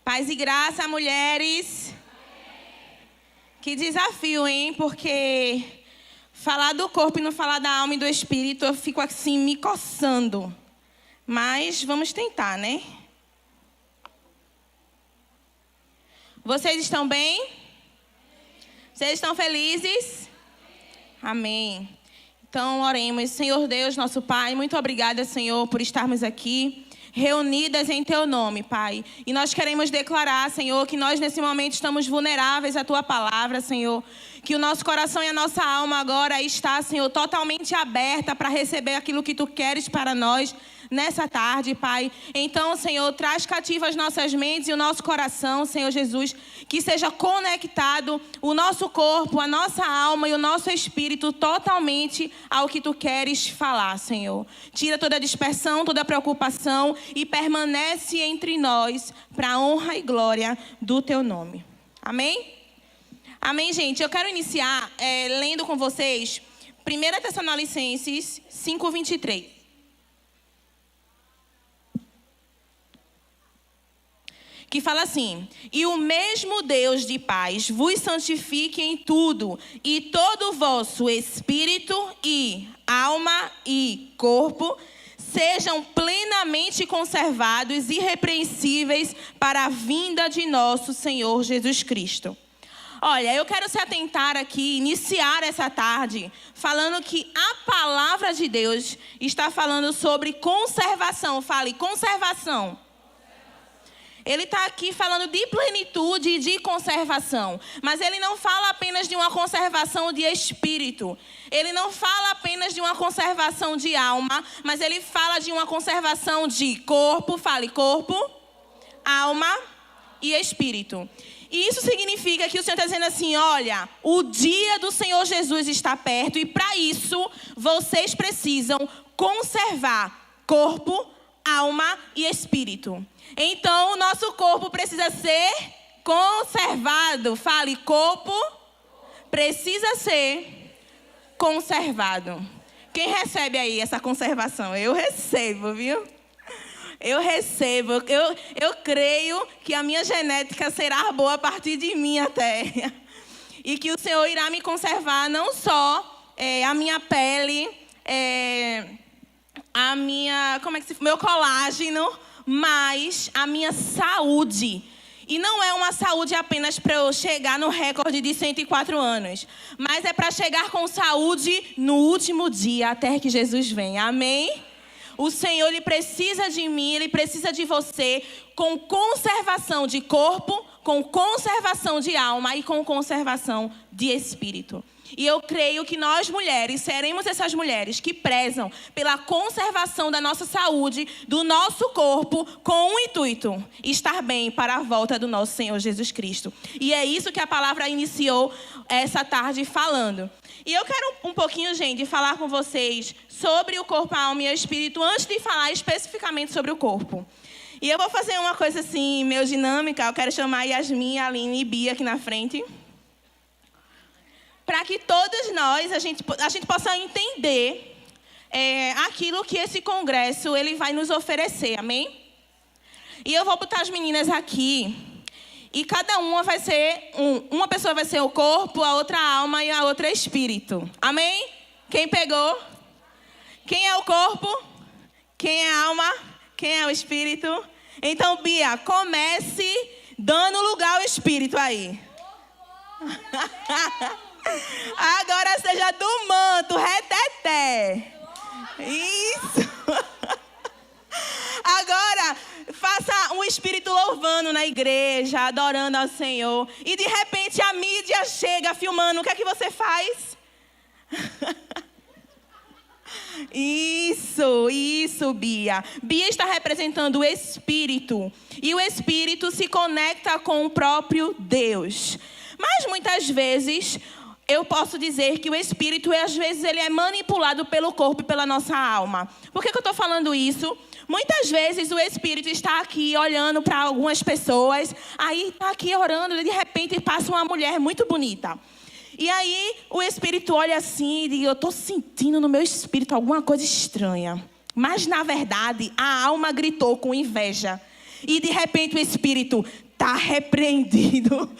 Paz e graça, mulheres. Que desafio, hein? Porque falar do corpo e não falar da alma e do espírito, eu fico assim me coçando. Mas vamos tentar, né? Vocês estão bem? Vocês estão felizes? Amém. Então, oremos. Senhor Deus, nosso Pai, muito obrigada, Senhor, por estarmos aqui reunidas em Teu nome, Pai. E nós queremos declarar, Senhor, que nós nesse momento estamos vulneráveis à Tua palavra, Senhor. Que o nosso coração e a nossa alma agora está, Senhor, totalmente aberta para receber aquilo que Tu queres para nós nessa tarde, Pai. Então, Senhor, traz cativo as nossas mentes e o nosso coração, Senhor Jesus, que seja conectado o nosso corpo, a nossa alma e o nosso espírito totalmente ao que Tu queres falar, Senhor. Tira toda a dispersão, toda a preocupação e permanece entre nós para a honra e glória do Teu nome. Amém? Amém, gente? Eu quero iniciar lendo com vocês 1 Tessalonicenses 5:23. Que fala assim: e o mesmo Deus de paz vos santifique em tudo, e todo o vosso espírito e alma e corpo sejam plenamente conservados e irrepreensíveis para a vinda de nosso Senhor Jesus Cristo. Olha, eu quero se atentar aqui, iniciar essa tarde, falando que a palavra de Deus está falando sobre conservação. Fale, conservação. Ele está aqui falando de plenitude e de conservação. Mas ele não fala apenas de uma conservação de espírito. Ele não fala apenas de uma conservação de alma. Mas ele fala de uma conservação de corpo. Fale, corpo, alma e espírito. E isso significa que o Senhor está dizendo assim: olha, o dia do Senhor Jesus está perto. E para isso, vocês precisam conservar corpo, alma e espírito. Então, o nosso corpo precisa ser conservado. Fale, corpo precisa ser conservado. Quem recebe aí essa conservação? Eu recebo, viu? Eu recebo. Eu creio que a minha genética será boa a partir de mim até. E que o Senhor irá me conservar não só a minha pele, meu colágeno, mas a minha saúde. E não é uma saúde apenas para eu chegar no recorde de 104 anos. Mas é para chegar com saúde no último dia, até que Jesus venha. Amém? O Senhor, Ele precisa de mim, Ele precisa de você, com conservação de corpo, com conservação de alma e com conservação de espírito. E eu creio que nós mulheres seremos essas mulheres que prezam pela conservação da nossa saúde, do nosso corpo, com um intuito: estar bem para a volta do nosso Senhor Jesus Cristo. E é isso que a palavra iniciou essa tarde falando. E eu quero um pouquinho, gente, falar com vocês sobre o corpo, a alma e o espírito, antes de falar especificamente sobre o corpo. E eu vou fazer uma coisa assim, meio dinâmica. Eu quero chamar Yasmin, Aline e Bia aqui na frente, para que todos nós, a gente possa entender aquilo que esse congresso ele vai nos oferecer, amém? E eu vou botar as meninas aqui, e cada uma vai ser, uma pessoa vai ser o corpo, a outra a alma e a outra espírito, amém? Quem pegou? Quem é o corpo? Quem é a alma? Quem é o espírito? Então, Bia, comece dando lugar ao espírito aí. Agora seja do manto, reteté. Isso. Agora, faça um espírito louvando na igreja, adorando ao Senhor. E de repente a mídia chega filmando. O que é que você faz? Isso, Bia. Bia está representando o Espírito. E o Espírito se conecta com o próprio Deus. Mas muitas vezes eu posso dizer que o Espírito, às vezes, ele é manipulado pelo corpo e pela nossa alma. Por que eu estou falando isso? Muitas vezes o Espírito está aqui olhando para algumas pessoas. Aí está aqui orando e de repente passa uma mulher muito bonita. E aí o Espírito olha assim e diz: eu estou sentindo no meu espírito alguma coisa estranha. Mas na verdade a alma gritou com inveja. E de repente o Espírito: tá repreendido.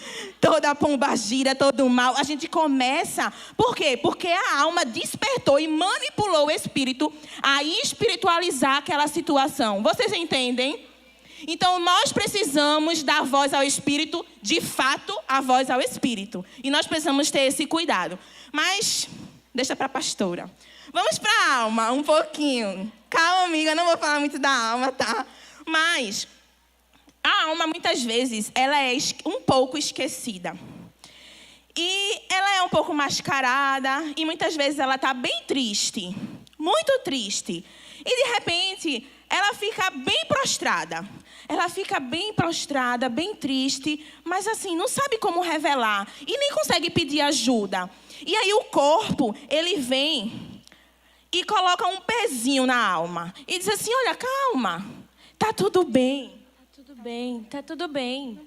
Toda a pombagira, todo o mal. A gente começa... Por quê? Porque a alma despertou e manipulou o espírito a espiritualizar aquela situação. Vocês entendem? Então, nós precisamos dar voz ao Espírito, de fato, a voz ao Espírito. E nós precisamos ter esse cuidado. Mas, deixa para a pastora. Vamos para a alma, um pouquinho. Calma, amiga, não vou falar muito da alma, tá? Mas, a alma, muitas vezes, ela é um pouco esquecida. E ela é um pouco mascarada, e muitas vezes ela está bem triste. Muito triste. E, de repente, ela fica bem prostrada. Ela fica bem prostrada, bem triste, mas assim, não sabe como revelar e nem consegue pedir ajuda. E aí o corpo, ele vem e coloca um pezinho na alma e diz assim, olha, calma, tá tudo bem. Tá tudo bem, tá tudo bem.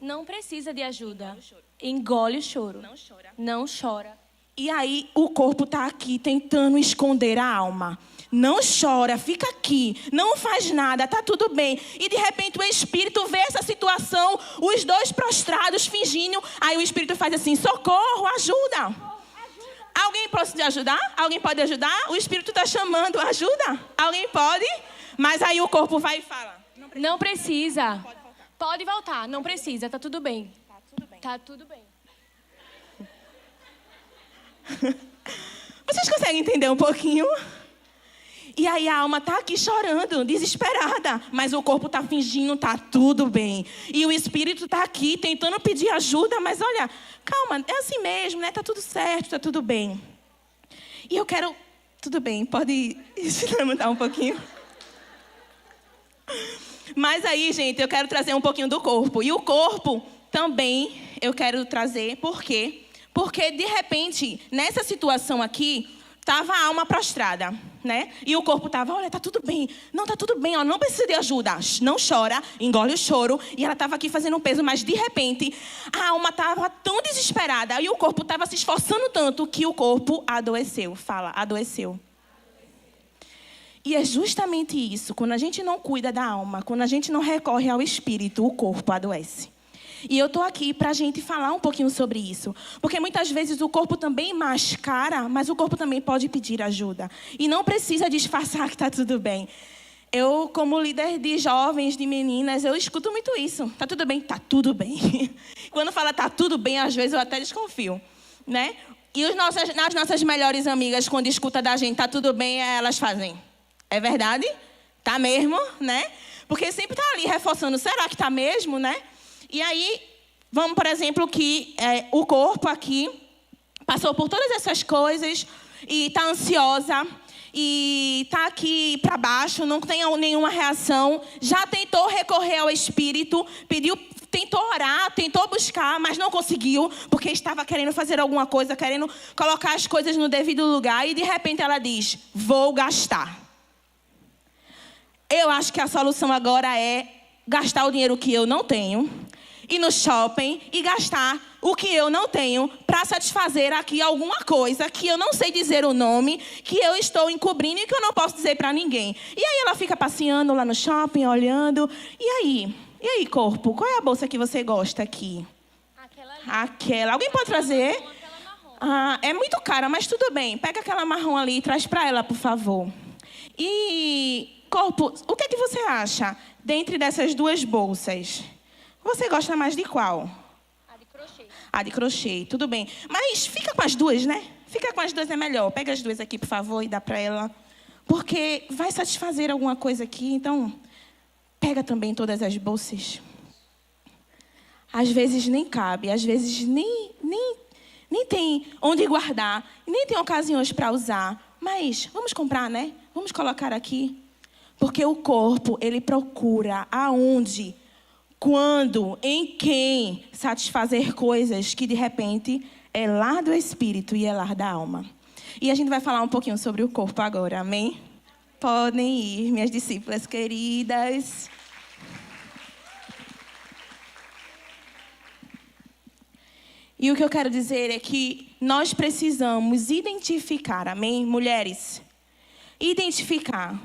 Não precisa de ajuda. Engole o choro. Não chora. Não chora. E aí o corpo tá aqui tentando esconder a alma. Não chora, fica aqui, não faz nada, tá tudo bem. E de repente o Espírito vê essa situação, os dois prostrados, fingindo. Aí o Espírito faz assim, socorro, ajuda. Alguém pode ajudar? Alguém pode ajudar? O Espírito está chamando, ajuda? Alguém pode? Mas aí o corpo vai e fala. Não precisa. Pode voltar, não precisa, tá tudo bem. Tá tudo bem. Tá tudo bem. Vocês conseguem entender um pouquinho? E aí a alma está aqui chorando, desesperada. Mas o corpo está fingindo, tá tudo bem. E o espírito está aqui tentando pedir ajuda. Mas olha, calma, é assim mesmo, né? Tá tudo certo, tá tudo bem. E eu quero... Tudo bem, pode se levantar um pouquinho? Mas aí, gente, eu quero trazer um pouquinho do corpo. E o corpo também eu quero trazer. Por quê? Porque, de repente, nessa situação aqui... Estava a alma prostrada, né? E o corpo estava, olha, tá tudo bem. Não, tá tudo bem, ó, não precisa de ajuda. Não chora, engole o choro. E ela estava aqui fazendo um peso, mas de repente, a alma estava tão desesperada. E o corpo estava se esforçando tanto que o corpo adoeceu. Fala, adoeceu. E é justamente isso. Quando a gente não cuida da alma, quando a gente não recorre ao espírito, o corpo adoece. E eu estou aqui para a gente falar um pouquinho sobre isso. Porque muitas vezes o corpo também mascara, mas o corpo também pode pedir ajuda. E não precisa disfarçar que está tudo bem. Eu, como líder de jovens, de meninas, eu escuto muito isso. Tá tudo bem? Tá tudo bem. Quando fala tá tudo bem, às vezes eu até desconfio, né? E as nossas melhores amigas, quando escutam da gente tá tudo bem, elas fazem. É verdade? Tá mesmo, né? Porque sempre tá ali reforçando, será que tá mesmo, né? E aí, vamos, por exemplo, que o corpo aqui passou por todas essas coisas e está ansiosa e está aqui para baixo, não tem nenhuma reação, já tentou recorrer ao Espírito, tentou orar, tentou buscar, mas não conseguiu, porque estava querendo fazer alguma coisa, querendo colocar as coisas no devido lugar e de repente ela diz, vou gastar. Eu acho que a solução agora é gastar o dinheiro que eu não tenho, ir no shopping e gastar o que eu não tenho para satisfazer aqui alguma coisa que eu não sei dizer o nome, que eu estou encobrindo e que eu não posso dizer para ninguém. E aí ela fica passeando lá no shopping, olhando. E aí, corpo, qual é a bolsa que você gosta aqui? Aquela. Alguém pode trazer? Ah, é muito cara, mas tudo bem. Pega aquela marrom ali e traz para ela, por favor. E, corpo, o que é que você acha dentre dessas duas bolsas? Você gosta mais de qual? A de crochê. A de crochê, tudo bem. Mas fica com as duas, né? Fica com as duas é melhor. Pega as duas aqui, por favor, e dá para ela. Porque vai satisfazer alguma coisa aqui, então pega também todas as bolsas. Às vezes nem cabe, às vezes nem tem onde guardar, nem tem ocasiões para usar. Mas vamos comprar, né? Vamos colocar aqui. Porque o corpo, ele procura aonde... Quando, em quem satisfazer coisas que de repente é lar do espírito e é lar da alma. E a gente vai falar um pouquinho sobre o corpo agora, amém? Podem ir, minhas discípulas queridas. E o que eu quero dizer é que nós precisamos identificar, amém? Mulheres, identificar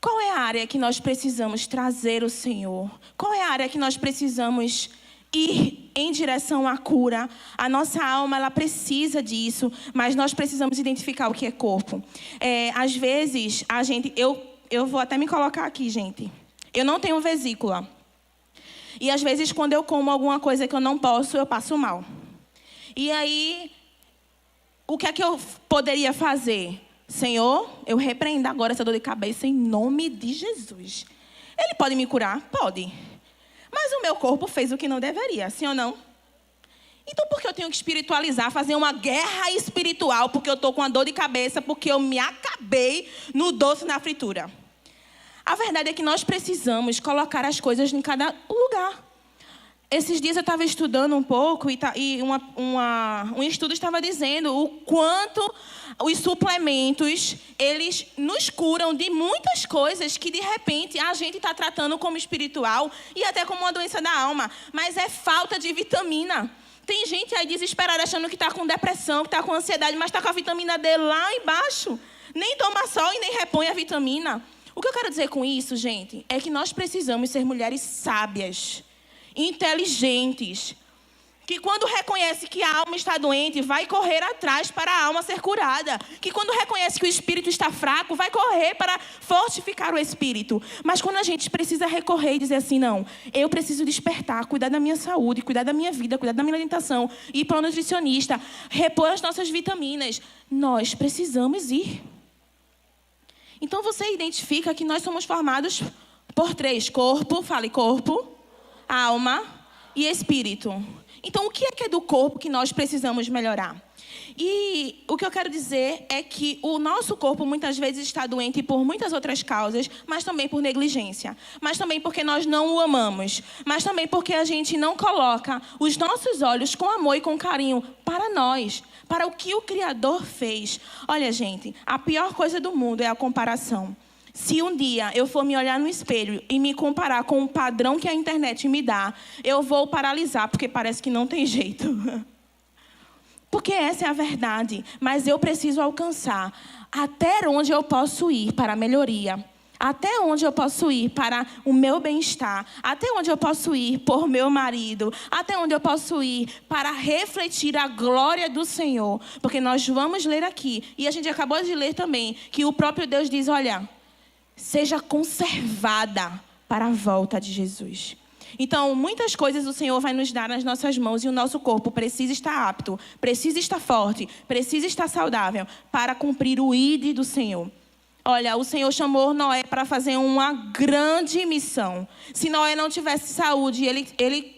qual é a área que nós precisamos trazer o Senhor? Qual é a área que nós precisamos ir em direção à cura? A nossa alma, ela precisa disso, mas nós precisamos identificar o que é corpo. Às vezes, eu vou até me colocar aqui, gente. Eu não tenho vesícula. E às vezes, quando eu como alguma coisa que eu não posso, eu passo mal. E aí, o que é que eu poderia fazer? Senhor, eu repreendo agora essa dor de cabeça em nome de Jesus. Ele pode me curar? Pode. Mas o meu corpo fez o que não deveria, sim ou não? Então, por que eu tenho que espiritualizar, fazer uma guerra espiritual, porque eu estou com uma dor de cabeça, porque eu me acabei no doce na fritura? A verdade é que nós precisamos colocar as coisas em cada lugar. Esses dias eu estava estudando um pouco e um estudo estava dizendo o quanto os suplementos, eles nos curam de muitas coisas que, de repente, a gente está tratando como espiritual e até como uma doença da alma. Mas é falta de vitamina. Tem gente aí desesperada achando que está com depressão, que está com ansiedade, mas está com a vitamina D lá embaixo. Nem toma sol e nem repõe a vitamina. O que eu quero dizer com isso, gente, é que nós precisamos ser mulheres sábias, inteligentes, que quando reconhece que a alma está doente, vai correr atrás para a alma ser curada. Que quando reconhece que o espírito está fraco, vai correr para fortificar o espírito. Mas quando a gente precisa recorrer e dizer assim, não, eu preciso despertar, cuidar da minha saúde, cuidar da minha vida, cuidar da minha alimentação, ir para o nutricionista, repor as nossas vitaminas, nós precisamos ir. Então você identifica que nós somos formados por 3: corpo, fale corpo, alma e espírito. Então, o que é do corpo que nós precisamos melhorar? E o que eu quero dizer é que o nosso corpo muitas vezes está doente por muitas outras causas, mas também por negligência, mas também porque nós não o amamos, mas também porque a gente não coloca os nossos olhos com amor e com carinho para nós, para o que o Criador fez. Olha, gente, a pior coisa do mundo é a comparação. Se um dia eu for me olhar no espelho e me comparar com o padrão que a internet me dá, eu vou paralisar, porque parece que não tem jeito. Porque essa é a verdade. Mas eu preciso alcançar até onde eu posso ir para a melhoria. Até onde eu posso ir para o meu bem-estar. Até onde eu posso ir por meu marido. Até onde eu posso ir para refletir a glória do Senhor. Porque nós vamos ler aqui, e a gente acabou de ler também, que o próprio Deus diz, olha, seja conservada para a volta de Jesus. Então, muitas coisas o Senhor vai nos dar nas nossas mãos e o nosso corpo precisa estar apto, precisa estar forte, precisa estar saudável para cumprir o ID do Senhor. Olha, o Senhor chamou Noé para fazer uma grande missão. Se Noé não tivesse saúde,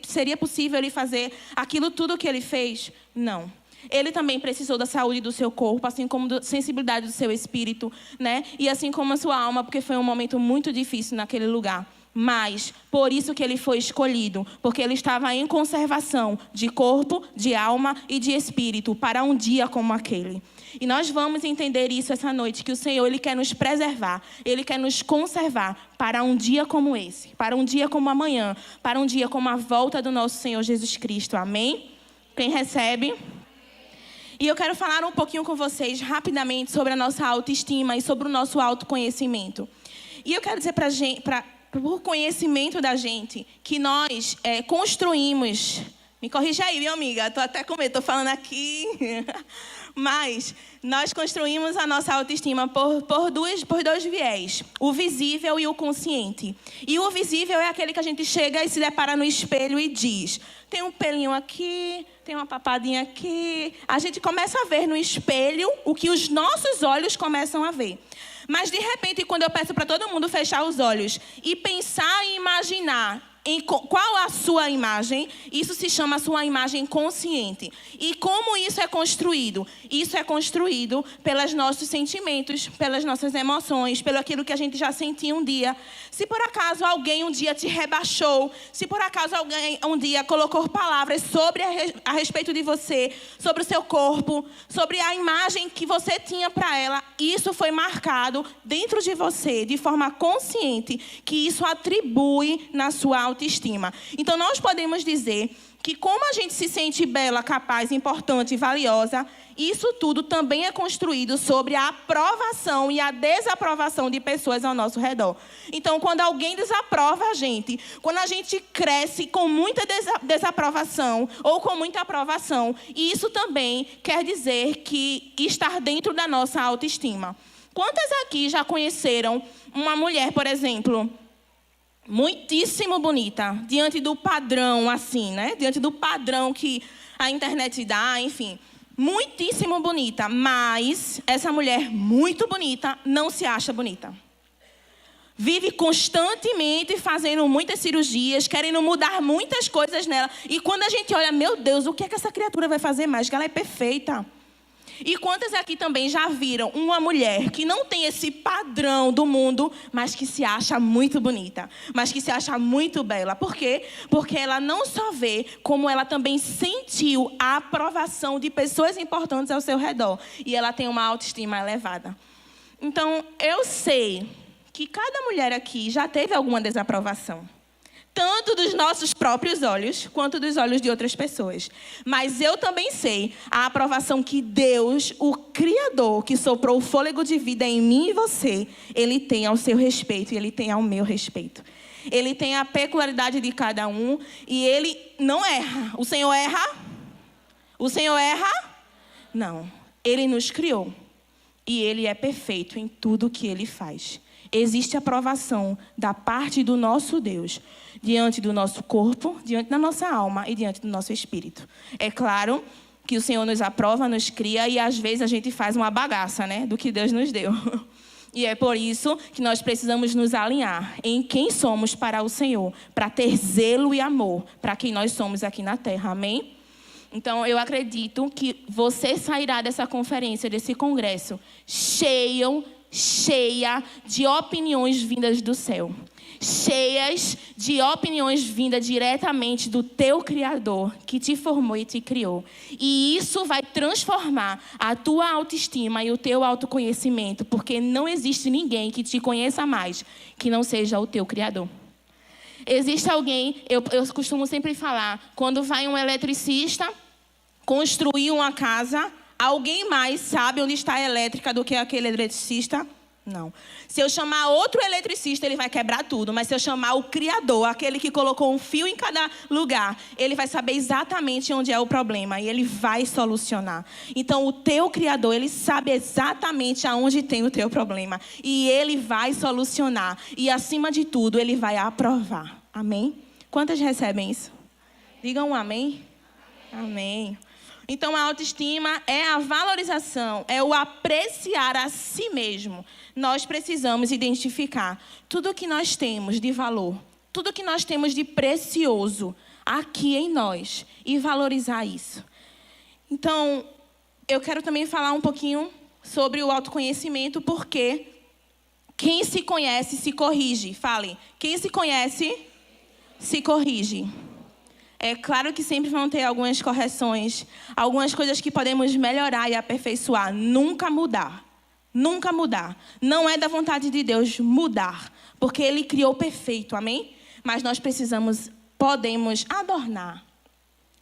seria possível ele fazer aquilo tudo que ele fez? Não. Ele também precisou da saúde do seu corpo, assim como da sensibilidade do seu espírito, né? E assim como a sua alma, porque foi um momento muito difícil naquele lugar. Mas, por isso que ele foi escolhido, porque ele estava em conservação de corpo, de alma e de espírito, para um dia como aquele. E nós vamos entender isso essa noite, que o Senhor, Ele quer nos preservar, Ele quer nos conservar para um dia como esse, para um dia como amanhã, para um dia como a volta do nosso Senhor Jesus Cristo. Amém? Quem recebe? E eu quero falar um pouquinho com vocês, rapidamente, sobre a nossa autoestima e sobre o nosso autoconhecimento. E eu quero dizer por conhecimento da gente, que nós construímos... Me corrija aí, minha amiga, estou até com medo, estou falando aqui... Mas nós construímos a nossa autoestima por dois viés. O visível e o consciente. E o visível é aquele que a gente chega e se depara no espelho e diz... Tem um pelinho aqui, tem uma papadinha aqui. A gente começa a ver no espelho o que os nossos olhos começam a ver. Mas, de repente, quando eu peço para todo mundo fechar os olhos e pensar e imaginar em qual a sua imagem, isso se chama a sua imagem consciente. E como isso é construído? Isso é construído pelos nossos sentimentos, pelas nossas emoções, pelo aquilo que a gente já sentiu um dia. Se por acaso alguém um dia te rebaixou, se por acaso alguém um dia colocou palavras a respeito de você, sobre o seu corpo, sobre a imagem que você tinha para ela, isso foi marcado dentro de você, de forma consciente, que isso atribui na sua autoestima. autoestima. Então, nós podemos dizer que como a gente se sente bela, capaz, importante e valiosa, isso tudo também é construído sobre a aprovação e a desaprovação de pessoas ao nosso redor. Então, quando alguém desaprova a gente, quando a gente cresce com muita desaprovação ou com muita aprovação, isso também quer dizer que estar dentro da nossa autoestima. Quantas aqui já conheceram uma mulher, por exemplo, muitíssimo bonita, diante do padrão, assim, né? Diante do padrão que a internet dá, enfim. Muitíssimo bonita, mas essa mulher muito bonita não se acha bonita. Vive constantemente fazendo muitas cirurgias, querendo mudar muitas coisas nela. E quando a gente olha, meu Deus, o que é que essa criatura vai fazer mais? Que ela é perfeita. E quantas aqui também já viram uma mulher que não tem esse padrão do mundo, mas que se acha muito bonita, mas que se acha muito bela? Por quê? Porque ela não só vê, como ela também sentiu a aprovação de pessoas importantes ao seu redor. E ela tem uma autoestima elevada. Então, eu sei que cada mulher aqui já teve alguma desaprovação. Tanto dos nossos próprios olhos, quanto dos olhos de outras pessoas. Mas eu também sei a aprovação que Deus, o Criador, que soprou o fôlego de vida em mim e você, Ele tem ao seu respeito e Ele tem ao meu respeito. Ele tem a peculiaridade de cada um e Ele não erra. O Senhor erra? O Senhor erra? Não. Ele nos criou e Ele é perfeito em tudo o que Ele faz. Existe aprovação da parte do nosso Deus diante do nosso corpo, diante da nossa alma e diante do nosso espírito. É claro que o Senhor nos aprova, nos cria e às vezes a gente faz uma bagaça, né, do que Deus nos deu. E é por isso que nós precisamos nos alinhar em quem somos para o Senhor, para ter zelo e amor para quem nós somos aqui na terra. Amém? Então, eu acredito que você sairá dessa conferência, desse congresso, cheia de opiniões vindas do céu. Cheias de opiniões vindas diretamente do teu Criador, que te formou e te criou. E isso vai transformar a tua autoestima e o teu autoconhecimento, porque não existe ninguém que te conheça mais que não seja o teu Criador. Existe alguém, eu costumo sempre falar, quando vai um eletricista construir uma casa, alguém mais sabe onde está a elétrica do que aquele eletricista? Não. Se eu chamar outro eletricista, ele vai quebrar tudo. Mas se eu chamar o Criador, aquele que colocou um fio em cada lugar, ele vai saber exatamente onde é o problema. E ele vai solucionar. Então, o teu Criador, ele sabe exatamente aonde tem o teu problema. E ele vai solucionar. E, acima de tudo, ele vai aprovar. Amém? Quantas recebem isso? Digam um amém. Amém. Então, a autoestima é a valorização, é o apreciar a si mesmo. Nós precisamos identificar tudo que nós temos de valor, tudo que nós temos de precioso aqui em nós e valorizar isso. Então, eu quero também falar um pouquinho sobre o autoconhecimento, porque quem se conhece se corrige. Fale, quem se conhece se corrige. É claro que sempre vão ter algumas correções, algumas coisas que podemos melhorar e aperfeiçoar. Nunca mudar. Nunca mudar. Não é da vontade de Deus mudar, porque Ele criou perfeito, amém? Mas nós podemos adornar,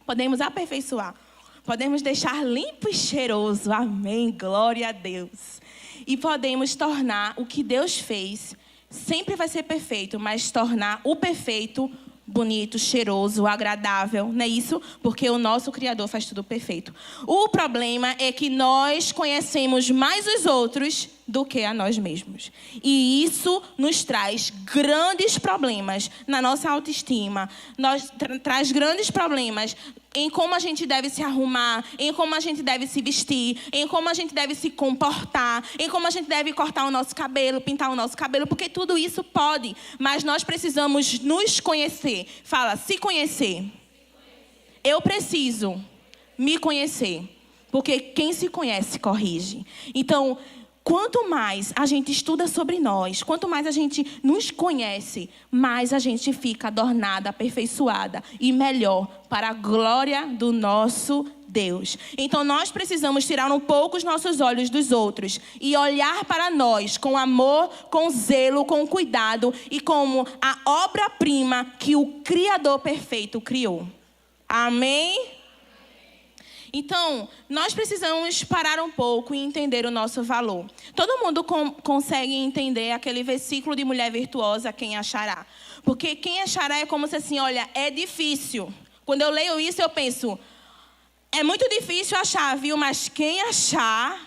podemos aperfeiçoar, podemos deixar limpo e cheiroso, amém? Glória a Deus. E podemos tornar o que Deus fez, sempre vai ser perfeito, mas tornar o perfeito bonito, cheiroso, agradável, não é isso? Porque o nosso Criador faz tudo perfeito. O problema é que nós conhecemos mais os outros do que a nós mesmos. E isso nos traz grandes problemas na nossa autoestima. Traz grandes problemas em como a gente deve se arrumar, em como a gente deve se vestir, em como a gente deve se comportar, em como a gente deve cortar o nosso cabelo, pintar o nosso cabelo, porque tudo isso pode, mas nós precisamos nos conhecer. Fala, se conhecer. Eu preciso me conhecer, porque quem se conhece corrige. Então, quanto mais a gente estuda sobre nós, quanto mais a gente nos conhece, mais a gente fica adornada, aperfeiçoada e melhor para a glória do nosso Deus. Então nós precisamos tirar um pouco os nossos olhos dos outros e olhar para nós com amor, com zelo, com cuidado e como a obra-prima que o Criador perfeito criou. Amém? Então, nós precisamos parar um pouco e entender o nosso valor. Todo mundo consegue entender aquele versículo de mulher virtuosa, quem achará. Porque quem achará é como se assim, olha, é difícil. Quando eu leio isso, eu penso, é muito difícil achar, viu? Mas quem achar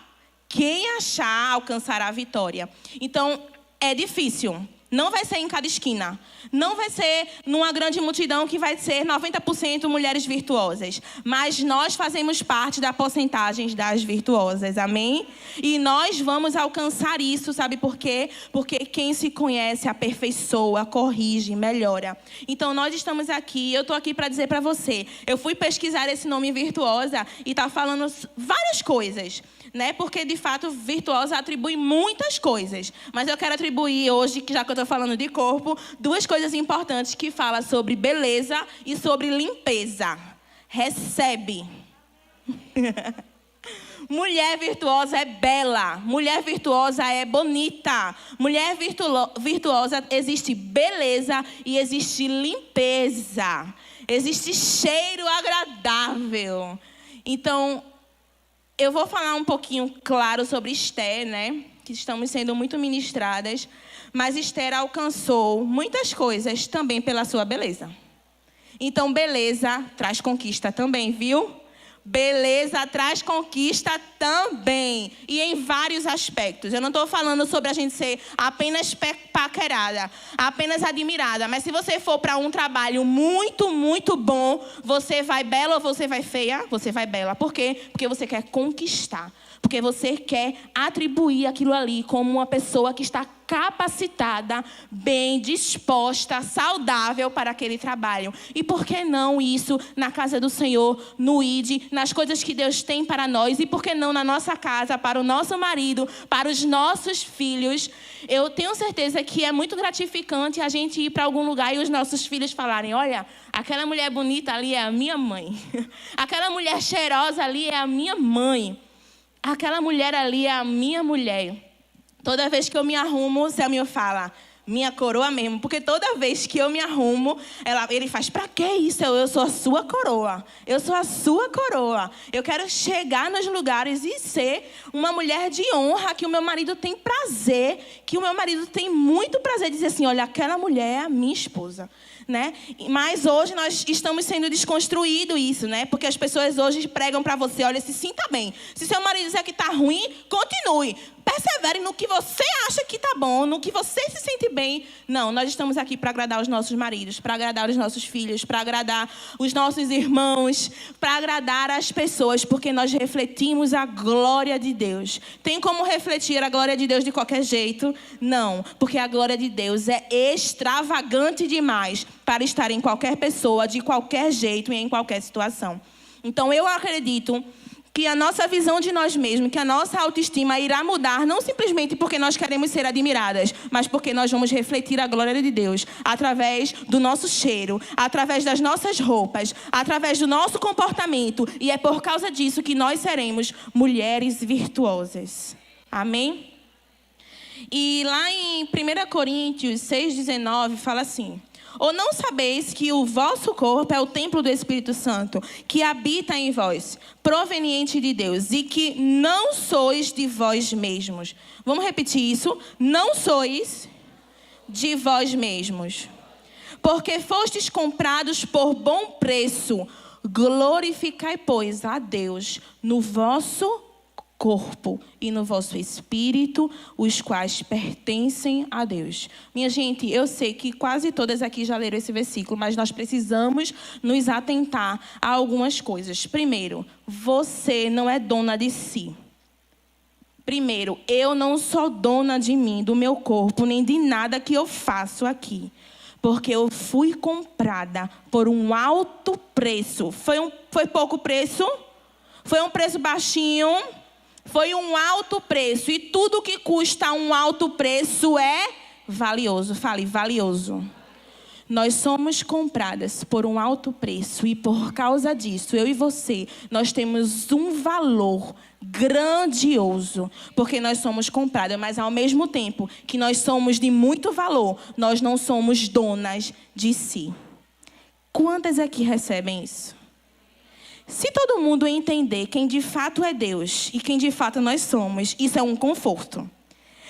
alcançará a vitória. Então, é difícil. Não vai ser em cada esquina. Não vai ser numa grande multidão que vai ser 90% mulheres virtuosas. Mas nós fazemos parte da porcentagem das virtuosas. Amém? E nós vamos alcançar isso, sabe por quê? Porque quem se conhece aperfeiçoa, corrige, melhora. Então nós estamos aqui, eu estou aqui para dizer para você. Eu fui pesquisar esse nome virtuosa e está falando várias coisas. Né? Porque, de fato, virtuosa atribui muitas coisas. Mas eu quero atribuir hoje, já que eu estou falando de corpo, duas coisas importantes que falam sobre beleza e sobre limpeza. Recebe. Mulher virtuosa é bela. Mulher virtuosa é bonita. Mulher virtuosa existe beleza e existe limpeza. Existe cheiro agradável. Então, eu vou falar um pouquinho, claro, sobre Esther, né? Que estamos sendo muito ministradas. Mas Esther alcançou muitas coisas também pela sua beleza. Então, beleza traz conquista também, viu? Beleza traz conquista também. E em vários aspectos. Eu não estou falando sobre a gente ser apenas paquerada, apenas admirada. Mas se você for para um trabalho muito, muito bom, você vai bela ou você vai feia? Você vai bela. Por quê? Porque você quer conquistar. Porque você quer atribuir aquilo ali como uma pessoa que está capacitada, bem disposta, saudável para aquele trabalho. E por que não isso na casa do Senhor, no ID, nas coisas que Deus tem para nós? E por que não na nossa casa, para o nosso marido, para os nossos filhos? Eu tenho certeza que é muito gratificante a gente ir para algum lugar e os nossos filhos falarem, olha, aquela mulher bonita ali é a minha mãe. Aquela mulher cheirosa ali é a minha mãe. Aquela mulher ali é a minha mulher. Toda vez que eu me arrumo, o Selminho fala, minha coroa mesmo. Porque toda vez que eu me arrumo, ele faz, pra que isso? Eu sou a sua coroa. Eu sou a sua coroa. Eu quero chegar nos lugares e ser uma mulher de honra, que o meu marido tem prazer, que o meu marido tem muito prazer de dizer assim, olha, aquela mulher é a minha esposa. Né? Mas hoje nós estamos sendo desconstruído isso, né? Porque as pessoas hoje pregam para você, olha, se sinta bem. Se seu marido disser que está ruim, continue. Persevere no que você acha que está bom, no que você se sente bem. Não, nós estamos aqui para agradar os nossos maridos, para agradar os nossos filhos, para agradar os nossos irmãos, para agradar as pessoas, porque nós refletimos a glória de Deus. Tem como refletir a glória de Deus de qualquer jeito? Não, porque a glória de Deus é extravagante demais para estar em qualquer pessoa, de qualquer jeito e em qualquer situação. Então, eu acredito que a nossa visão de nós mesmos, que a nossa autoestima irá mudar, não simplesmente porque nós queremos ser admiradas, mas porque nós vamos refletir a glória de Deus através do nosso cheiro, através das nossas roupas, através do nosso comportamento. E é por causa disso que nós seremos mulheres virtuosas. Amém? E lá em 1 Coríntios 6,19 fala assim, ou não sabeis que o vosso corpo é o templo do Espírito Santo, que habita em vós, proveniente de Deus, e que não sois de vós mesmos. Vamos repetir isso? Não sois de vós mesmos. Porque fostes comprados por bom preço. Glorificai, pois, a Deus no vosso corpo e no vosso espírito, os quais pertencem a Deus. Minha gente, eu sei que quase todas aqui já leram esse versículo, mas nós precisamos nos atentar a algumas coisas. Primeiro, você não é dona de si. Primeiro, eu não sou dona de mim, do meu corpo, nem de nada que eu faço aqui. Porque eu fui comprada por um alto preço. Foi pouco preço? Foi um preço baixinho? Foi um alto preço. E tudo que custa um alto preço é valioso. Fale, valioso. Nós somos compradas por um alto preço e por causa disso, eu e você, nós temos um valor grandioso, porque nós somos compradas, mas ao mesmo tempo que nós somos de muito valor, nós não somos donas de si. Quantas aqui recebem isso? Se todo mundo entender quem de fato é Deus e quem de fato nós somos, isso é um conforto.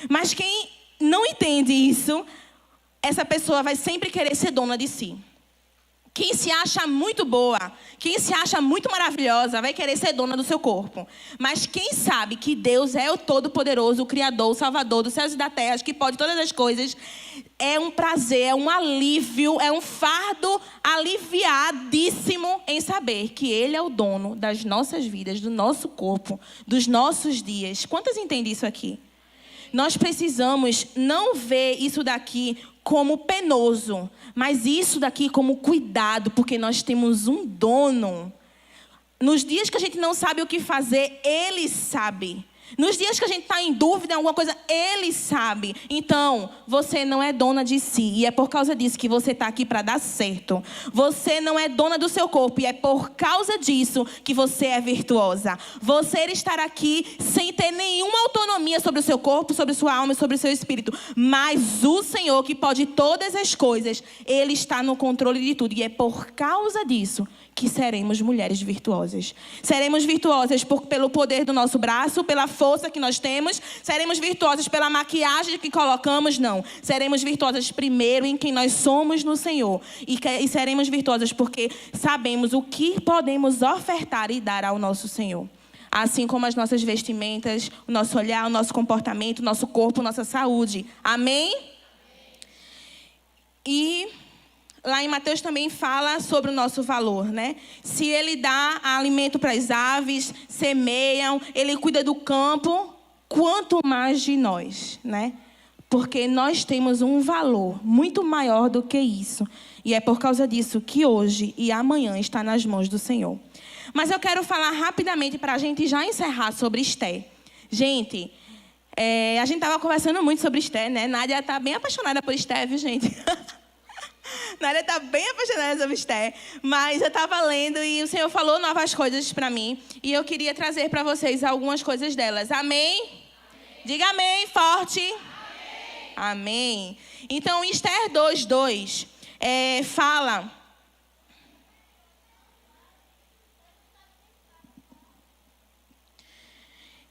Mas quem não entende isso, essa pessoa vai sempre querer ser dona de si. Quem se acha muito boa, quem se acha muito maravilhosa, vai querer ser dona do seu corpo. Mas quem sabe que Deus é o Todo-Poderoso, o Criador, o Salvador dos céus e da terra, que pode todas as coisas, é um prazer, é um alívio, é um fardo aliviadíssimo em saber que Ele é o dono das nossas vidas, do nosso corpo, dos nossos dias. Quantas entendem isso aqui? Nós precisamos não ver isso daqui como penoso, mas isso daqui como cuidado, porque nós temos um dono. Nos dias que a gente não sabe o que fazer, Ele sabe. Nos dias que a gente está em dúvida em alguma coisa, Ele sabe. Então, você não é dona de si. E é por causa disso que você está aqui para dar certo. Você não é dona do seu corpo. E é por causa disso que você é virtuosa. Você estar aqui sem ter nenhuma autonomia sobre o seu corpo, sobre a sua alma e sobre o seu espírito. Mas o Senhor, que pode todas as coisas, Ele está no controle de tudo. E é por causa disso que seremos mulheres virtuosas. Seremos virtuosas pelo poder do nosso braço, pela força que nós temos. Seremos virtuosas pela maquiagem que colocamos? Não. Seremos virtuosas primeiro em quem nós somos no Senhor. E seremos virtuosas porque sabemos o que podemos ofertar e dar ao nosso Senhor. Assim como as nossas vestimentas, o nosso olhar, o nosso comportamento, o nosso corpo, nossa saúde. Amém? E lá em Mateus também fala sobre o nosso valor, né? Se Ele dá alimento para as aves, semeiam, Ele cuida do campo, quanto mais de nós, né? Porque nós temos um valor muito maior do que isso. E é por causa disso que hoje e amanhã está nas mãos do Senhor. Mas eu quero falar rapidamente para a gente já encerrar sobre Esther. Gente, a gente estava conversando muito sobre Esther, né? Nádia está bem apaixonada por Esther, viu, gente? Nádia está bem apaixonada sobre Esther, mas eu estava lendo e o Senhor falou novas coisas para mim. E eu queria trazer para vocês algumas coisas delas. Amém? Diga amém, forte. Amém. Amém. Então, Esther 2:2 fala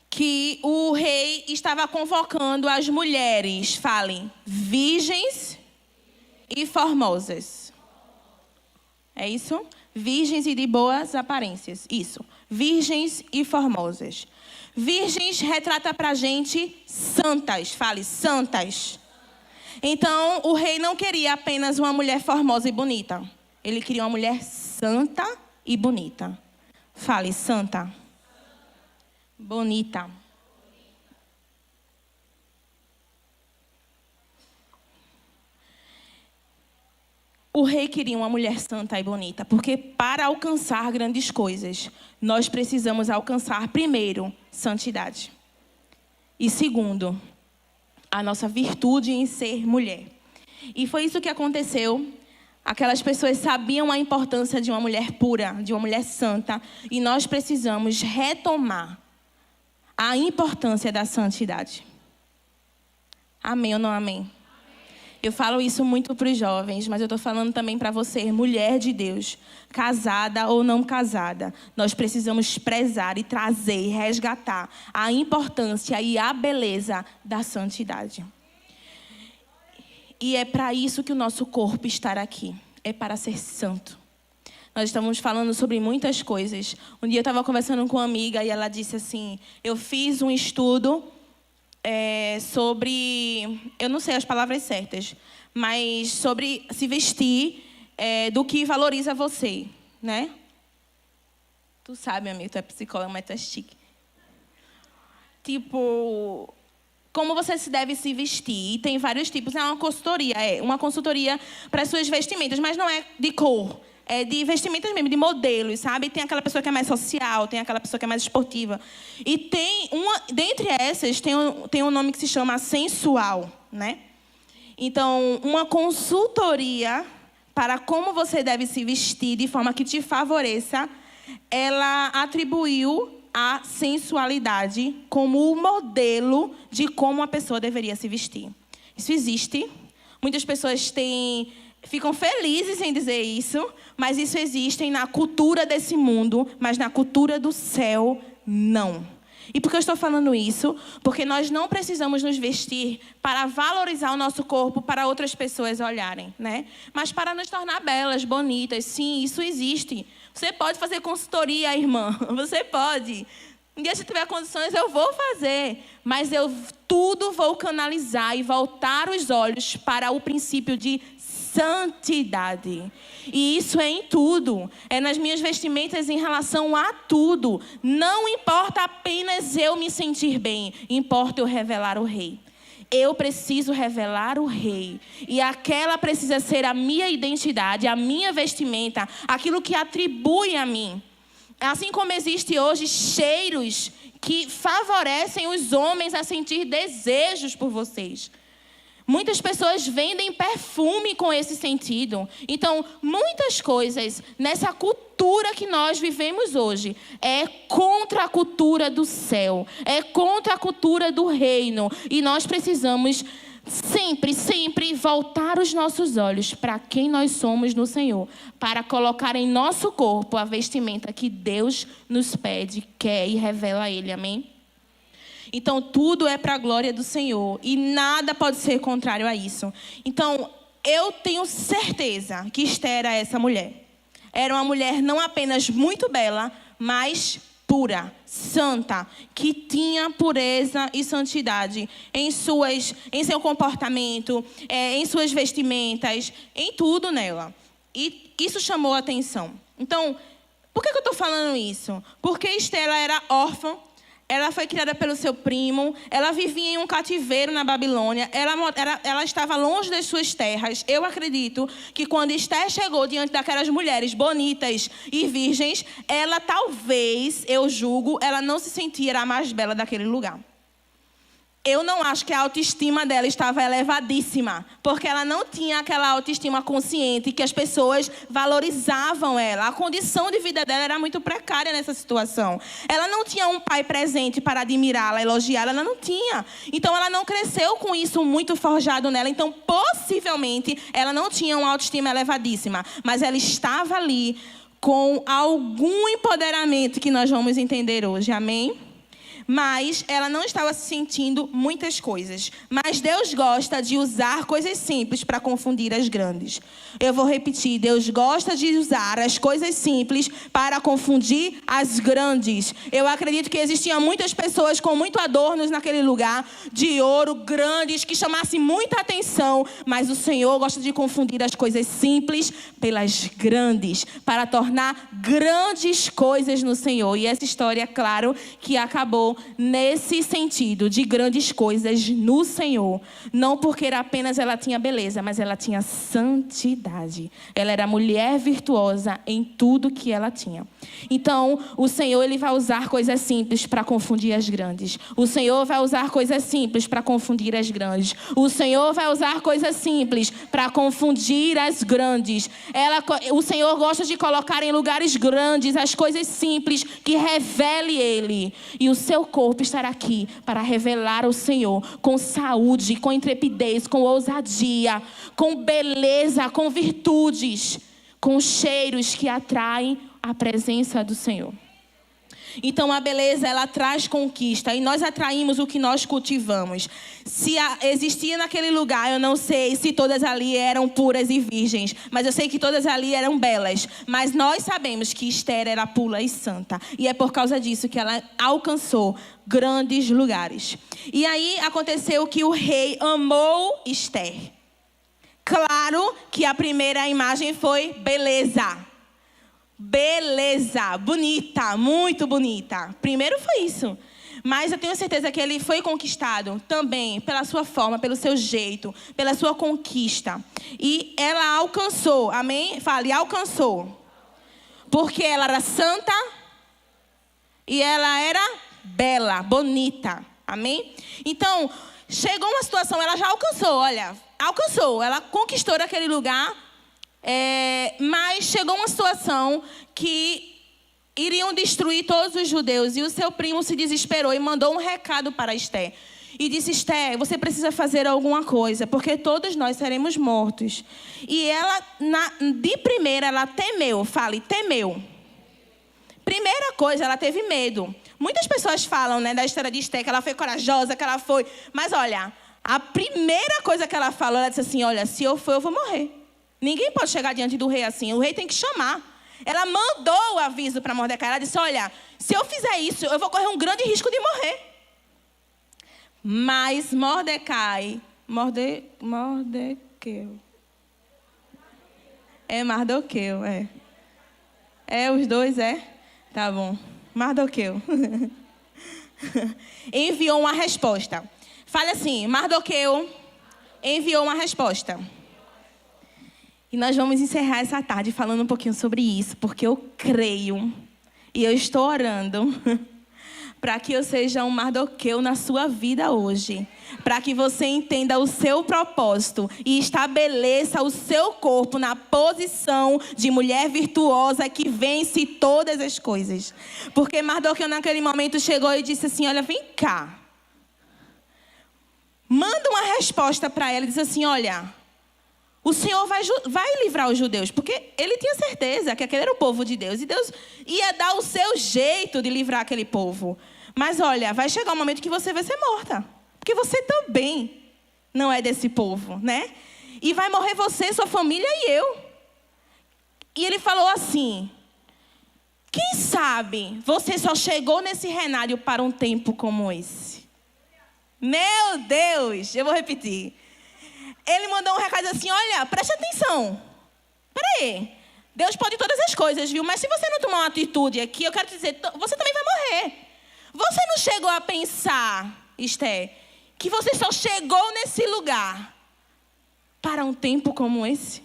que o rei estava convocando as mulheres, falem, virgens e formosas. É isso? Virgens e de boas aparências. Isso. Virgens e formosas. Virgens retrata pra gente santas. Fale, santas. Então, o rei não queria apenas uma mulher formosa e bonita. Ele queria uma mulher santa e bonita. Fale, santa. Bonita. O rei queria uma mulher santa e bonita, porque para alcançar grandes coisas, nós precisamos alcançar, primeiro, santidade. E segundo, a nossa virtude em ser mulher. E foi isso que aconteceu. Aquelas pessoas sabiam a importância de uma mulher pura, de uma mulher santa, e nós precisamos retomar a importância da santidade. Amém ou não amém? Eu falo isso muito para os jovens, mas eu estou falando também para você, mulher de Deus, casada ou não casada. Nós precisamos prezar e trazer e resgatar a importância e a beleza da santidade. E é para isso que o nosso corpo está aqui. É para ser santo. Nós estamos falando sobre muitas coisas. Um dia eu estava conversando com uma amiga e ela disse assim, eu fiz um estudo sobre, eu não sei as palavras certas, mas sobre se vestir do que valoriza você, né? Tu sabe, amigo, tu é psicóloga, mas tu é chique. Tipo, como você se deve se vestir. E tem vários tipos, é uma consultoria para as suas vestimentas, mas não é de cor. É de vestimentas mesmo, de modelos, sabe? Tem aquela pessoa que é mais social, tem aquela pessoa que é mais esportiva. E tem dentre essas, tem um nome que se chama sensual, né? Então, uma consultoria para como você deve se vestir de forma que te favoreça, ela atribuiu a sensualidade como o modelo de como a pessoa deveria se vestir. Isso existe. Muitas pessoas ficam felizes em dizer isso, mas isso existe na cultura desse mundo, mas na cultura do céu, não. E por que eu estou falando isso? Porque nós não precisamos nos vestir para valorizar o nosso corpo para outras pessoas olharem, né? Mas para nos tornar belas, bonitas. Sim, isso existe. Você pode fazer consultoria, irmã. Você pode. Um dia, se tiver condições, eu vou fazer. Mas eu tudo vou canalizar e voltar os olhos para o princípio de santidade. E isso é em tudo. É nas minhas vestimentas em relação a tudo. Não importa apenas eu me sentir bem. Importa eu revelar o Rei. Eu preciso revelar o Rei. E aquela precisa ser a minha identidade, a minha vestimenta, aquilo que atribui a mim. Assim como existe hoje cheiros que favorecem os homens a sentir desejos por vocês. Muitas pessoas vendem perfume com esse sentido. Então, muitas coisas nessa cultura que nós vivemos hoje é contra a cultura do céu, é contra a cultura do reino. E nós precisamos sempre, sempre voltar os nossos olhos para quem nós somos no Senhor, para colocar em nosso corpo a vestimenta que Deus nos pede, quer e revela a Ele. Amém? Então, tudo é para a glória do Senhor. E nada pode ser contrário a isso. Então, eu tenho certeza que Esther era essa mulher. Era uma mulher não apenas muito bela, mas pura, santa, que tinha pureza e santidade em seu comportamento, em suas vestimentas, em tudo nela. E isso chamou a atenção. Então, por que eu estou falando isso? Porque Esther era órfã. Ela foi criada pelo seu primo. Ela vivia em um cativeiro na Babilônia. Ela estava longe das suas terras. Eu acredito que quando Esther chegou diante daquelas mulheres bonitas e virgens, ela talvez, eu julgo, ela não se sentia a mais bela daquele lugar. Eu não acho que a autoestima dela estava elevadíssima, porque ela não tinha aquela autoestima consciente que as pessoas valorizavam ela. A condição de vida dela era muito precária nessa situação. Ela não tinha um pai presente para admirá-la, elogiá-la, ela não tinha. Então ela não cresceu com isso muito forjado nela. Então, possivelmente, ela não tinha uma autoestima elevadíssima, mas ela estava ali com algum empoderamento que nós vamos entender hoje. Amém? Mas ela não estava sentindo muitas coisas. Mas Deus gosta de usar coisas simples para confundir as grandes. Eu vou repetir. Deus gosta de usar as coisas simples para confundir as grandes. Eu acredito que existiam muitas pessoas com muito adornos naquele lugar, de ouro, grandes, que chamassem muita atenção. Mas o Senhor gosta de confundir as coisas simples pelas grandes, para tornar grandes coisas no Senhor. E essa história, claro, que acabou nesse sentido de grandes coisas no Senhor. Não porque apenas ela tinha beleza, mas ela tinha santidade. Ela era mulher virtuosa em tudo que ela tinha. Então, o Senhor, Ele vai usar coisas simples para confundir as grandes. O Senhor vai usar coisas simples para confundir as grandes. O Senhor vai usar coisas simples para confundir as grandes. O Senhor gosta de colocar em lugares grandes as coisas simples que revele Ele. E o seu corpo estará aqui para revelar o Senhor com saúde, com intrepidez, com ousadia, com beleza, com virtudes, com cheiros que atraem a presença do Senhor. Então a beleza, ela traz conquista e nós atraímos o que nós cultivamos. Se existia naquele lugar, eu não sei se todas ali eram puras e virgens, mas eu sei que todas ali eram belas. Mas nós sabemos que Esther era pura e santa, e é por causa disso que ela alcançou grandes lugares. E aí aconteceu que o rei amou Esther. Claro que a primeira imagem foi beleza. Beleza, bonita, muito bonita. Primeiro foi isso. Mas eu tenho certeza que ele foi conquistado também pela sua forma, pelo seu jeito, pela sua conquista. E ela alcançou, amém? Fale, alcançou. Porque ela era santa e ela era bela, bonita, amém? Então, chegou uma situação, ela já alcançou, olha, alcançou. Ela conquistou aquele lugar. Mas chegou uma situação que iriam destruir todos os judeus. E o seu primo se desesperou e mandou um recado para Esté. E disse: Esté, você precisa fazer alguma coisa, porque todos nós seremos mortos. E ela, de primeira, ela temeu. Fale, temeu. Primeira coisa, ela teve medo. Muitas pessoas falam, né, da história de Esté, que ela foi corajosa, que ela foi... Mas olha, a primeira coisa que ela falou, ela disse assim: olha, se eu for, eu vou morrer. Ninguém pode chegar diante do rei assim. O rei tem que chamar. Ela mandou o aviso para Mordecai. Ela disse: olha, se eu fizer isso, eu vou correr um grande risco de morrer. Mas Mordecai... Mardoqueu. É Mardoqueu, é. É, os dois, é? Tá bom. Mardoqueu. Enviou uma resposta. Fale assim: Mardoqueu enviou uma resposta. E nós vamos encerrar essa tarde falando um pouquinho sobre isso, porque eu creio e eu estou orando para que eu seja um Mardoqueu na sua vida hoje. Para que você entenda o seu propósito e estabeleça o seu corpo na posição de mulher virtuosa que vence todas as coisas. Porque Mardoqueu naquele momento chegou e disse assim: olha, vem cá. Manda uma resposta para ela e disse assim: olha, o Senhor vai livrar os judeus. Porque ele tinha certeza que aquele era o povo de Deus. E Deus ia dar o seu jeito de livrar aquele povo. Mas olha, vai chegar um momento que você vai ser morta. Porque você também não é desse povo, né? E vai morrer você, sua família e eu. E ele falou assim: quem sabe você só chegou nesse reinário para um tempo como esse? Meu Deus, eu vou repetir. Ele mandou um recado assim: olha, preste atenção. Peraí, Deus pode todas as coisas, viu? Mas se você não tomar uma atitude aqui, eu quero te dizer, você também vai morrer. Você não chegou a pensar, Esté, que você só chegou nesse lugar para um tempo como esse?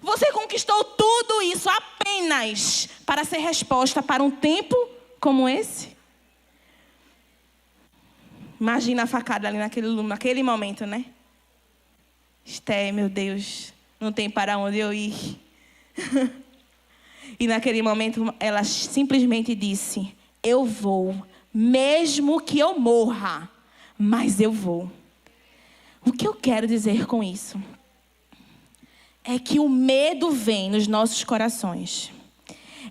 Você conquistou tudo isso apenas para ser resposta para um tempo como esse? Imagina a facada ali naquele momento, né? Esté, meu Deus, não tem para onde eu ir. E naquele momento ela simplesmente disse: eu vou, mesmo que eu morra, mas eu vou. O que eu quero dizer com isso é que o medo vem nos nossos corações.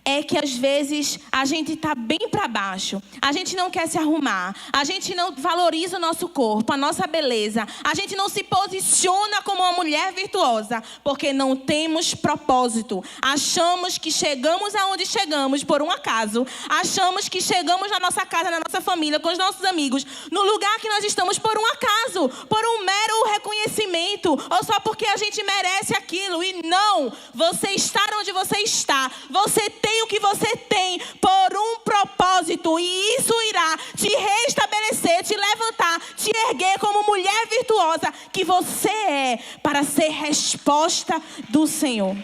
É que às vezes a gente está bem para baixo, a gente não quer se arrumar, a gente não valoriza o nosso corpo, a nossa beleza, a gente não se posiciona como uma mulher virtuosa, porque não temos propósito. Achamos que chegamos aonde chegamos por um acaso, achamos que chegamos na nossa casa, na nossa família, com os nossos amigos, no lugar que nós estamos por um acaso, por um mero reconhecimento, ou só porque a gente merece aquilo. E não, você estar onde você está, você tem o que você tem por um propósito, e isso irá te restabelecer, te levantar, te erguer como mulher virtuosa que você é, para ser resposta do Senhor.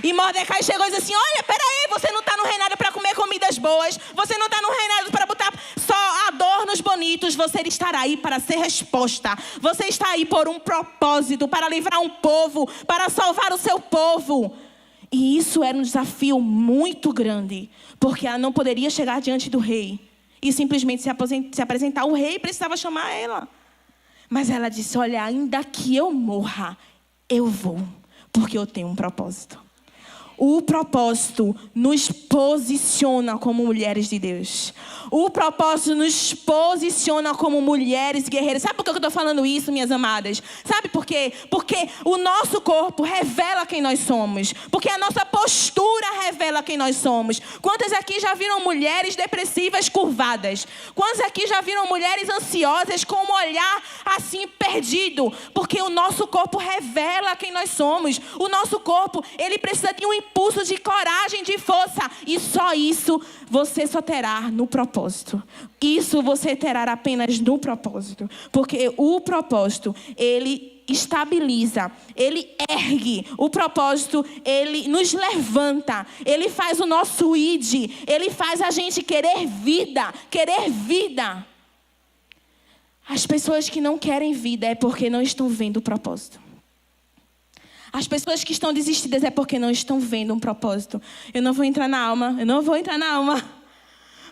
E Mordecai chegou e disse assim: olha, peraí, você não está no reinado para comer comidas boas, você não está no reinado para botar só adornos bonitos, você estará aí para ser resposta, você está aí por um propósito, para livrar um povo, para salvar o seu povo. E isso era um desafio muito grande, porque ela não poderia chegar diante do rei e simplesmente se apresentar. O rei precisava chamar ela. Mas ela disse: olha, ainda que eu morra, eu vou, porque eu tenho um propósito. O propósito nos posiciona como mulheres de Deus. O propósito nos posiciona como mulheres guerreiras. Sabe por que eu estou falando isso, minhas amadas? Sabe por quê? Porque o nosso corpo revela quem nós somos. Porque a nossa postura revela quem nós somos. Quantas aqui já viram mulheres depressivas curvadas? Quantas aqui já viram mulheres ansiosas com um olhar assim perdido? Porque o nosso corpo revela quem nós somos. O nosso corpo, ele precisa de um impulso de coragem, de força. E só isso você só terá no propósito. Isso você terá apenas no propósito. Porque o propósito, ele estabiliza, ele ergue. O propósito, ele nos levanta. Ele faz o nosso id. Ele faz a gente querer vida. Querer vida. As pessoas que não querem vida é porque não estão vendo o propósito. As pessoas que estão desistidas é porque não estão vendo um propósito. Eu não vou entrar na alma.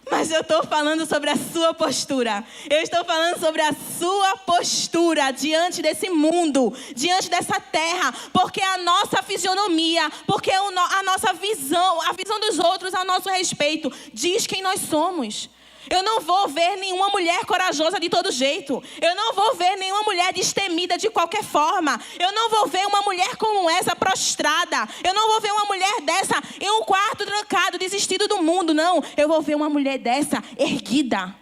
Mas eu estou falando sobre a sua postura. Eu estou falando sobre a sua postura diante desse mundo, diante dessa terra. Porque a nossa fisionomia, porque a nossa visão, a visão dos outros a nosso respeito, diz quem nós somos. Eu não vou ver nenhuma mulher corajosa de todo jeito. Eu não vou ver nenhuma mulher destemida de qualquer forma. Eu não vou ver uma mulher como essa prostrada. Eu não vou ver uma mulher dessa em um quarto trancado, desistido do mundo. Não, eu vou ver uma mulher dessa erguida.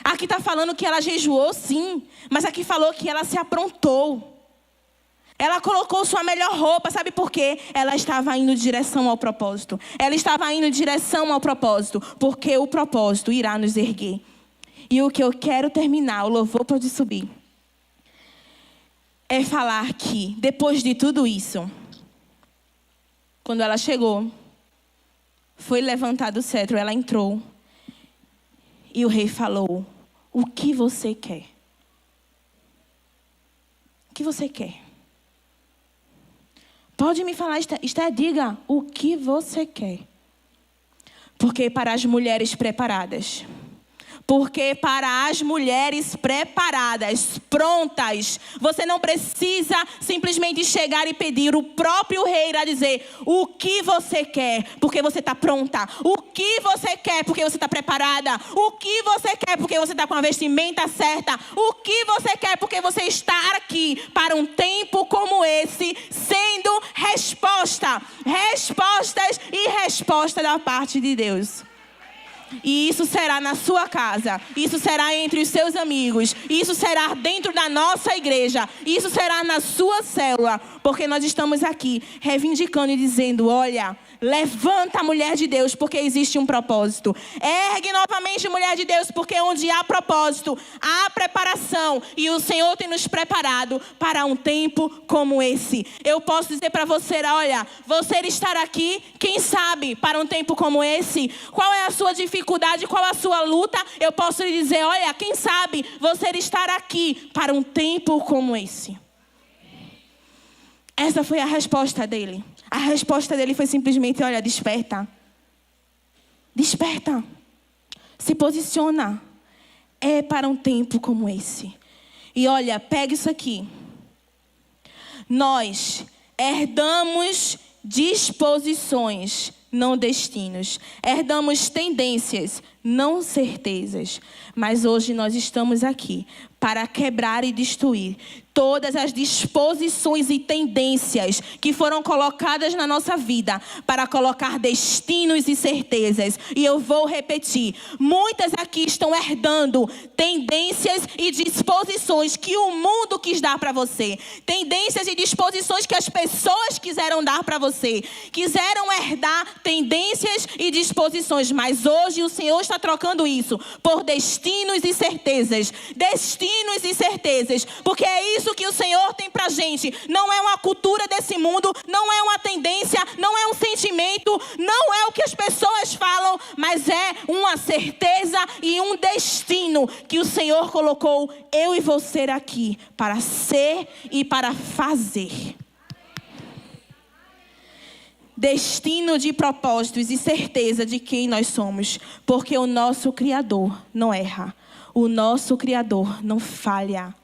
Aqui está falando que ela jejuou, sim. Mas aqui falou que ela se aprontou. Ela colocou sua melhor roupa, sabe por quê? Ela estava indo em direção ao propósito. Ela estava indo em direção ao propósito, porque o propósito irá nos erguer. E o que eu quero terminar, o louvor pode subir, é falar que, depois de tudo isso, quando ela chegou, foi levantado o cetro, ela entrou, e o rei falou: o que você quer? O que você quer? Pode me falar, Esther, diga o que você quer. Porque para as mulheres preparadas, prontas, você não precisa simplesmente chegar e pedir. O próprio rei irá dizer o que você quer, porque você está pronta. O que você quer, porque você está preparada. O que você quer, porque você está com a vestimenta certa. O que você quer, porque você está aqui para um tempo como esse, sendo respostas e resposta da parte de Deus. E isso será na sua casa, isso será entre os seus amigos, isso será dentro da nossa igreja, isso será na sua célula, porque nós estamos aqui reivindicando e dizendo: olha, levanta a mulher de Deus, porque existe um propósito. Ergue novamente, mulher de Deus, porque onde há propósito, há preparação. E o Senhor tem nos preparado para um tempo como esse. Eu posso dizer para você, olha, você estar aqui, quem sabe, para um tempo como esse. Qual é a sua dificuldade, qual é a sua luta? Eu posso lhe dizer, olha, quem sabe, você estar aqui para um tempo como esse. Essa foi a resposta dele. A resposta dele foi simplesmente: olha, desperta. Desperta. Se posiciona. É para um tempo como esse. E olha, pega isso aqui. Nós herdamos disposições, não destinos. Herdamos tendências, não certezas. Mas hoje nós estamos aqui para quebrar e destruir todas as disposições e tendências que foram colocadas na nossa vida para colocar destinos e certezas. E eu vou repetir: muitas aqui estão herdando tendências e disposições que o mundo quis dar para você. Tendências e disposições que as pessoas quiseram dar para você. Quiseram herdar tendências e disposições. Mas hoje o Senhor está trocando isso por destinos e certezas. Destinos e certezas. Porque é isso que o Senhor tem pra gente. Não é uma cultura desse mundo, não é uma tendência, não é um sentimento, não é o que as pessoas falam, mas é uma certeza e um destino que o Senhor colocou eu e você aqui para ser e para fazer. Destino de propósitos e certeza de quem nós somos, porque o nosso Criador não erra, o nosso Criador não falha.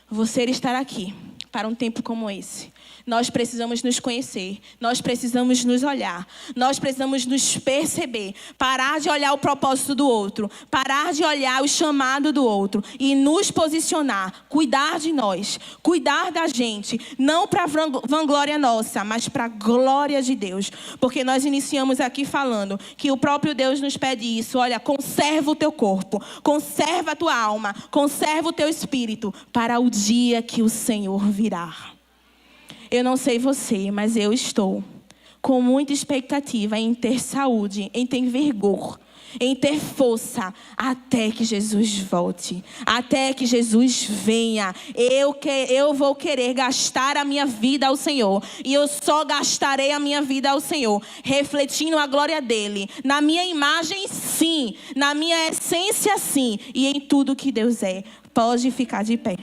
Você estar aqui para um tempo como esse, nós precisamos nos conhecer, nós precisamos nos olhar, nós precisamos nos perceber, parar de olhar o propósito do outro, parar de olhar o chamado do outro e nos posicionar, cuidar de nós, cuidar da gente, não para vanglória nossa, mas para a glória de Deus. Porque nós iniciamos aqui falando que o próprio Deus nos pede isso: olha, conserva o teu corpo, conserva a tua alma, conserva o teu espírito para o dia que o Senhor virá. Eu não sei você, mas eu estou com muita expectativa em ter saúde, em ter vigor, em ter força, até que Jesus volte, até que Jesus venha. Eu vou querer gastar a minha vida ao Senhor, e eu só gastarei a minha vida ao Senhor refletindo a glória dele, na minha imagem sim, na minha essência sim, e em tudo que Deus é. Pode ficar de pé.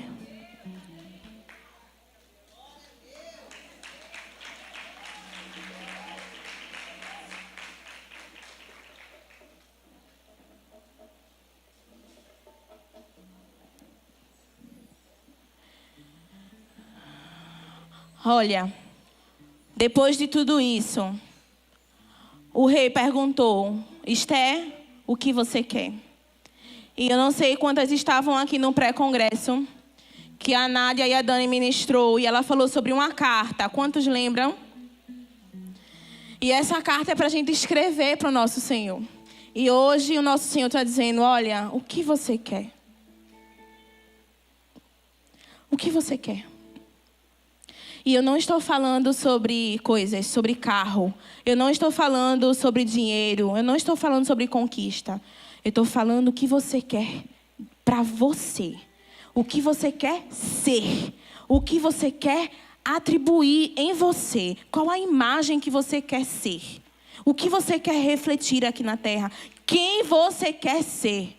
Olha, depois de tudo isso, o rei perguntou: Esther, o que você quer? E eu não sei quantas estavam aqui no pré-congresso, que a Nádia e a Dani ministrou, e ela falou sobre uma carta. Quantos lembram? E essa carta é para a gente escrever para o nosso Senhor. E hoje o nosso Senhor está dizendo: olha, o que você quer? O que você quer? E eu não estou falando sobre coisas, sobre carro. Eu não estou falando sobre dinheiro. Eu não estou falando sobre conquista. Eu estou falando o que você quer para você. O que você quer ser. O que você quer atribuir em você. Qual a imagem que você quer ser. O que você quer refletir aqui na terra. Quem você quer ser.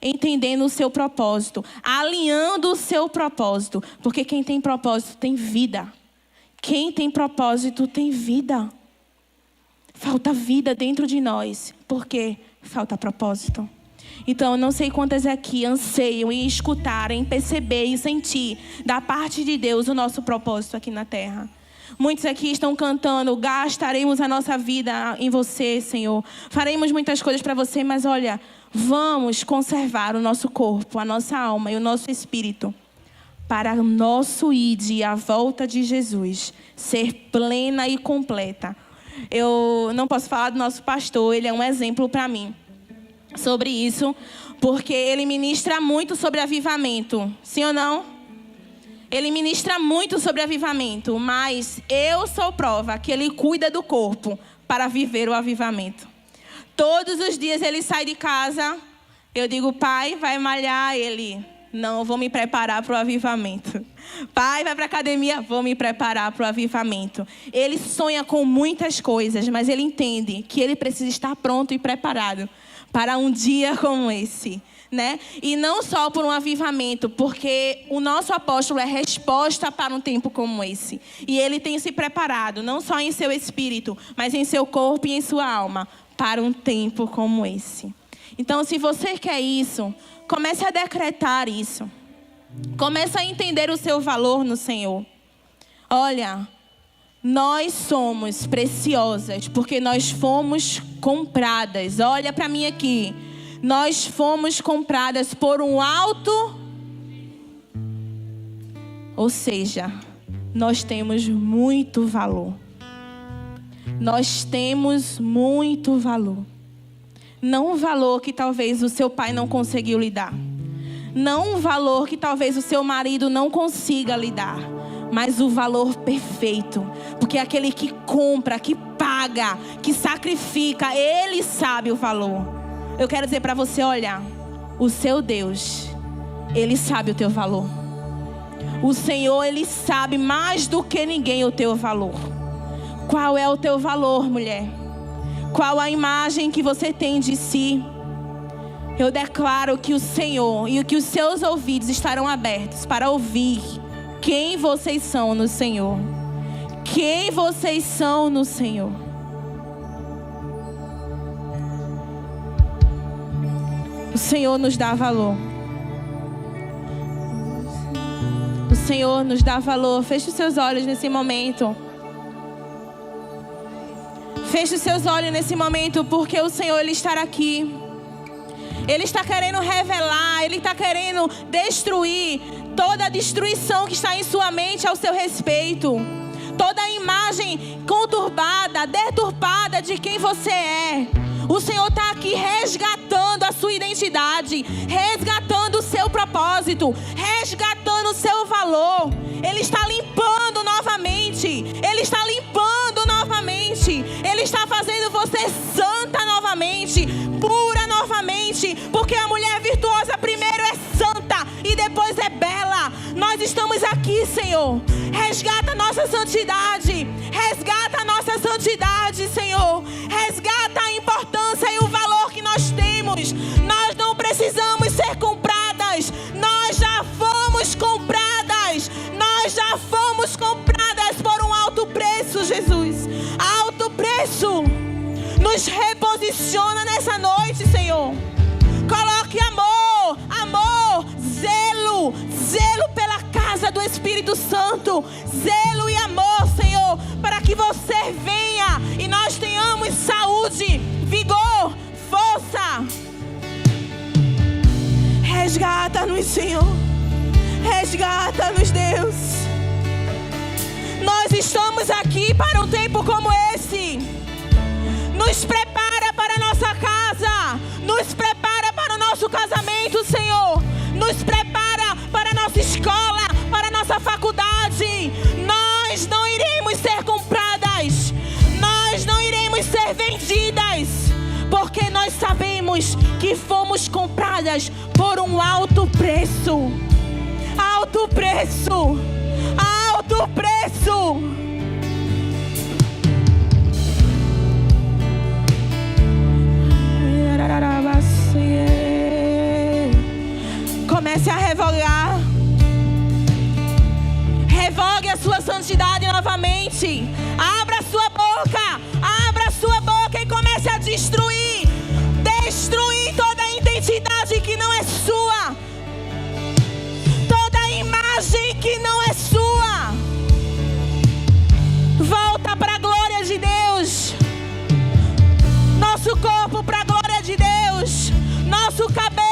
Entendendo o seu propósito, alinhando o seu propósito, porque quem tem propósito tem vida. Quem tem propósito tem vida. Falta vida dentro de nós, porque falta propósito. Então, eu não sei quantas aqui anseiam em escutar, em perceber e sentir da parte de Deus o nosso propósito aqui na terra. Muitos aqui estão cantando: gastaremos a nossa vida em você, Senhor. Faremos muitas coisas para você, mas olha, vamos conservar o nosso corpo, a nossa alma e o nosso espírito para o nosso ide, a volta de Jesus, ser plena e completa. Eu não posso falar do nosso pastor, ele é um exemplo para mim sobre isso, porque ele ministra muito sobre avivamento. Sim ou não? Ele ministra muito sobre avivamento, mas eu sou prova que ele cuida do corpo para viver o avivamento. Todos os dias ele sai de casa, eu digo: pai, vai malhar? Ele: não, eu vou me preparar para o avivamento. Pai, vai para a academia? Vou me preparar para o avivamento. Ele sonha com muitas coisas, mas ele entende que ele precisa estar pronto e preparado para um dia como esse. Né? E não só por um avivamento, porque o nosso apóstolo é resposta para um tempo como esse. E ele tem se preparado, não só em seu espírito, mas em seu corpo e em sua alma, para um tempo como esse. Então, se você quer isso, comece a decretar isso. Comece a entender o seu valor no Senhor. Olha, nós somos preciosas, porque nós fomos compradas. Olha para mim aqui. Nós fomos compradas por um alto. Ou seja, nós temos muito valor. Nós temos muito valor. Não um valor que talvez o seu pai não conseguiu lhe dar. Não um valor que talvez o seu marido não consiga lhe dar. Mas o valor perfeito. Porque aquele que compra, que paga, que sacrifica, ele sabe o valor. Eu quero dizer para você: olha, o seu Deus, ele sabe o teu valor. O Senhor, ele sabe mais do que ninguém o teu valor. Qual é o teu valor, mulher? Qual a imagem que você tem de si? Eu declaro que o Senhor e que os seus ouvidos estarão abertos para ouvir quem vocês são no Senhor. Quem vocês são no Senhor. O Senhor nos dá valor. O Senhor nos dá valor. Feche os seus olhos nesse momento. Feche os seus olhos nesse momento, porque o Senhor, ele está aqui. Ele está querendo revelar, ele está querendo destruir toda a destruição que está em sua mente ao seu respeito. Toda a imagem conturbada, deturpada de quem você é. O Senhor está aqui resgatando a sua identidade, resgatando o seu propósito, resgatando o seu valor. Ele está limpando novamente. Ele está limpando novamente. Ele está fazendo você santa novamente, pura novamente. Porque a mulher virtuosa primeiro é santa e depois é bela. Nós estamos aqui, Senhor. Resgata a nossa santidade. Resgata a nossa santidade, Senhor. Resgata a importância e o valor que nós temos. Nós não precisamos ser compradas. Nós já fomos compradas. Nós já fomos compradas por um alto preço, Jesus. Alto preço. Nos reposiciona nessa noite, Senhor. Coloque amor, zelo pela casa do Espírito Espírito Santo, zelo e amor, Senhor, para que você venha e nós tenhamos saúde, vigor, força. Resgata-nos, Senhor. Resgata-nos, Deus. Nós estamos aqui para um tempo como esse. Nos prepara para a nossa casa. Nos prepara para o nosso casamento, Senhor. Nos prepara para a nossa escola, para a nossa faculdade. Nós não iremos ser compradas. Nós não iremos ser vendidas. Porque nós sabemos que fomos compradas por um alto preço. Alto preço. Alto preço. Comece a revogar. Revogue a sua santidade novamente. Abra a sua boca. Abra a sua boca e comece a destruir. Destruir toda a identidade que não é sua. Toda a imagem que não é sua. Volta para a glória de Deus. Nosso corpo para a glória de Deus. Nosso cabelo